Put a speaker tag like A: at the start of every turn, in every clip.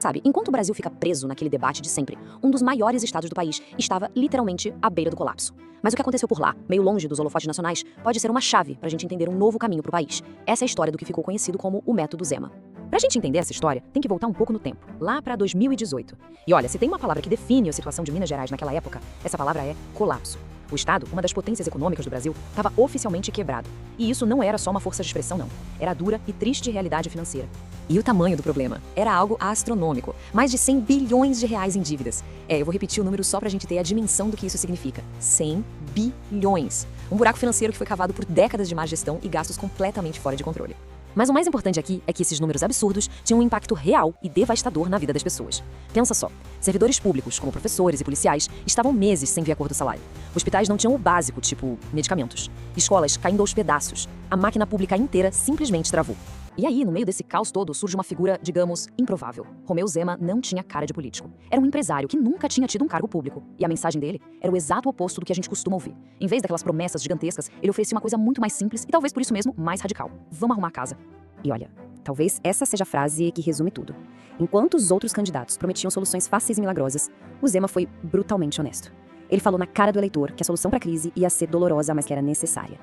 A: Sabe, enquanto o Brasil fica preso naquele debate de sempre, um dos maiores estados do país estava literalmente à beira do colapso. Mas o que aconteceu por lá, meio longe dos holofotes nacionais, pode ser uma chave pra gente entender um novo caminho pro país. Essa é a história do que ficou conhecido como o Método Zema. Pra gente entender essa história, tem que voltar um pouco no tempo, lá pra 2018. E olha, se tem uma palavra que define a situação de Minas Gerais naquela época, essa palavra é colapso. O Estado, uma das potências econômicas do Brasil, estava oficialmente quebrado. E isso não era só uma força de expressão, não. Era a dura e triste realidade financeira. E o tamanho do problema? Era algo astronômico. Mais de 100 bilhões de reais em dívidas. Eu vou repetir o número só pra gente ter a dimensão do que isso significa. 100 bilhões. Um buraco financeiro que foi cavado por décadas de má gestão e gastos completamente fora de controle. Mas o mais importante aqui é que esses números absurdos tinham um impacto real e devastador na vida das pessoas. Pensa só, servidores públicos, como professores e policiais, estavam meses sem ver a cor do salário. Hospitais não tinham o básico, tipo medicamentos. Escolas caindo aos pedaços. A máquina pública inteira simplesmente travou. E aí, no meio desse caos todo, surge uma figura, digamos, improvável. Romeu Zema não tinha cara de político. Era um empresário que nunca tinha tido um cargo público. E a mensagem dele era o exato oposto do que a gente costuma ouvir. Em vez daquelas promessas gigantescas, ele oferecia uma coisa muito mais simples e talvez por isso mesmo mais radical. Vamos arrumar a casa. E olha, talvez essa seja a frase que resume tudo. Enquanto os outros candidatos prometiam soluções fáceis e milagrosas, o Zema foi brutalmente honesto. Ele falou na cara do eleitor que a solução para a crise ia ser dolorosa, mas que era necessária.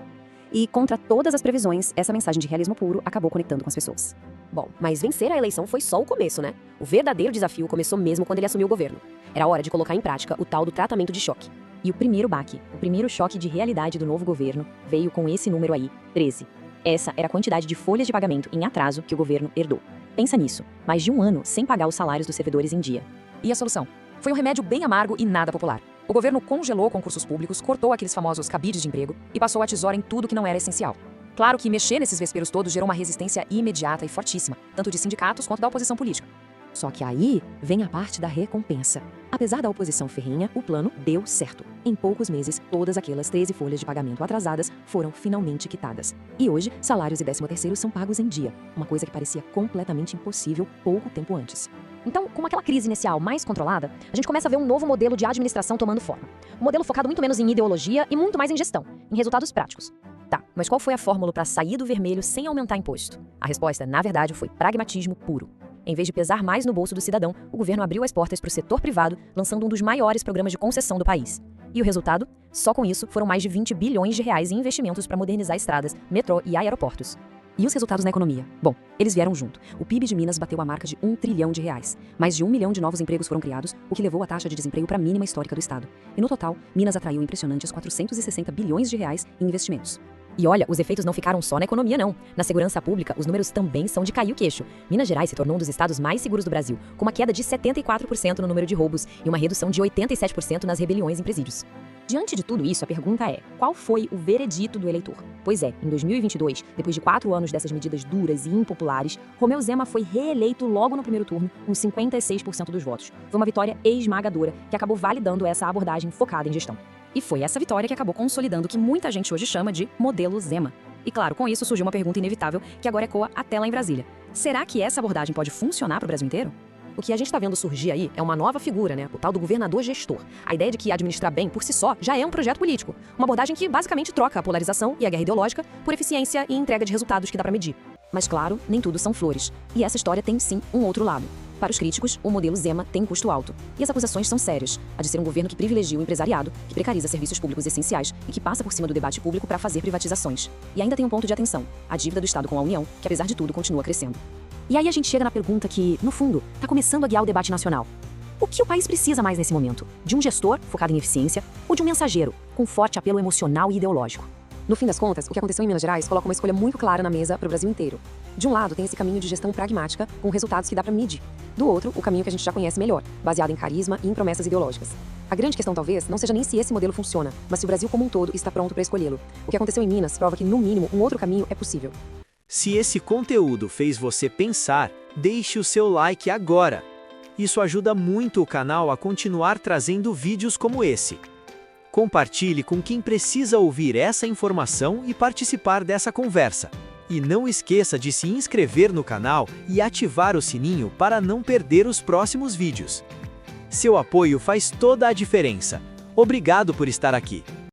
A: E, contra todas as previsões, essa mensagem de realismo puro acabou conectando com as pessoas.
B: Bom, mas vencer a eleição foi só o começo, né? O verdadeiro desafio começou mesmo quando ele assumiu o governo. Era hora de colocar em prática o tal do tratamento de choque.
A: E o primeiro baque, o primeiro choque de realidade do novo governo, veio com esse número aí, 13. Essa era a quantidade de folhas de pagamento em atraso que o governo herdou. Pensa nisso, mais de um ano sem pagar os salários dos servidores em dia.
C: E a solução? Foi um remédio bem amargo e nada popular. O governo congelou concursos públicos, cortou aqueles famosos cabides de emprego e passou a tesoura em tudo que não era essencial. Claro que mexer nesses vesperos todos gerou uma resistência imediata e fortíssima, tanto de sindicatos quanto da oposição política.
A: Só que aí vem a parte da recompensa. Apesar da oposição ferrenha, o plano deu certo. Em poucos meses, todas aquelas 13 folhas de pagamento atrasadas foram finalmente quitadas. E hoje, salários e 13º são pagos em dia, uma coisa que parecia completamente impossível pouco tempo antes.
B: Então, com aquela crise inicial mais controlada, a gente começa a ver um novo modelo de administração tomando forma. Um modelo focado muito menos em ideologia e muito mais em gestão, em resultados práticos.
A: Tá, mas qual foi a fórmula para sair do vermelho sem aumentar imposto? A resposta, na verdade, foi pragmatismo puro. Em vez de pesar mais no bolso do cidadão, o governo abriu as portas para o setor privado, lançando um dos maiores programas de concessão do país. E o resultado? Só com isso, foram mais de 20 bilhões de reais em investimentos para modernizar estradas, metrô e aeroportos. E os resultados na economia? Bom, eles vieram junto. O PIB de Minas bateu a marca de 1 trilhão de reais. Mais de 1 milhão de novos empregos foram criados, o que levou a taxa de desemprego para a mínima histórica do estado. E no total, Minas atraiu impressionantes 460 bilhões de reais em investimentos. E olha, os efeitos não ficaram só na economia, não. Na segurança pública, os números também são de cair o queixo. Minas Gerais se tornou um dos estados mais seguros do Brasil, com uma queda de 74% no número de roubos e uma redução de 87% nas rebeliões em presídios. Diante de tudo isso, a pergunta é, qual foi o veredito do eleitor? Pois é, em 2022, depois de 4 anos dessas medidas duras e impopulares, Romeu Zema foi reeleito logo no primeiro turno, com 56% dos votos. Foi uma vitória esmagadora, que acabou validando essa abordagem focada em gestão. E foi essa vitória que acabou consolidando o que muita gente hoje chama de modelo Zema. E claro, com isso surgiu uma pergunta inevitável que agora ecoa até lá em Brasília. Será que essa abordagem pode funcionar para o Brasil inteiro? O que a gente está vendo surgir aí é uma nova figura, né? O tal do governador gestor. A ideia de que administrar bem por si só já é um projeto político. Uma abordagem que basicamente troca a polarização e a guerra ideológica por eficiência e entrega de resultados que dá para medir. Mas claro, nem tudo são flores. E essa história tem sim um outro lado. Para os críticos, o modelo Zema tem custo alto. E as acusações são sérias. A de ser um governo que privilegia o empresariado, que precariza serviços públicos essenciais e que passa por cima do debate público para fazer privatizações. E ainda tem um ponto de atenção: a dívida do Estado com a União, que apesar de tudo continua crescendo. E aí a gente chega na pergunta que, no fundo, está começando a guiar o debate nacional. O que o país precisa mais nesse momento? De um gestor, focado em eficiência, ou de um mensageiro, com forte apelo emocional e ideológico? No fim das contas, o que aconteceu em Minas Gerais coloca uma escolha muito clara na mesa para o Brasil inteiro. De um lado, tem esse caminho de gestão pragmática, com resultados que dá para medir. Do outro, o caminho que a gente já conhece melhor, baseado em carisma e em promessas ideológicas. A grande questão, talvez, não seja nem se esse modelo funciona, mas se o Brasil como um todo está pronto para escolhê-lo. O que aconteceu em Minas prova que, no mínimo, um outro caminho é possível.
D: Se esse conteúdo fez você pensar, deixe o seu like agora. Isso ajuda muito o canal a continuar trazendo vídeos como esse. Compartilhe com quem precisa ouvir essa informação e participar dessa conversa. E não esqueça de se inscrever no canal e ativar o sininho para não perder os próximos vídeos. Seu apoio faz toda a diferença. Obrigado por estar aqui.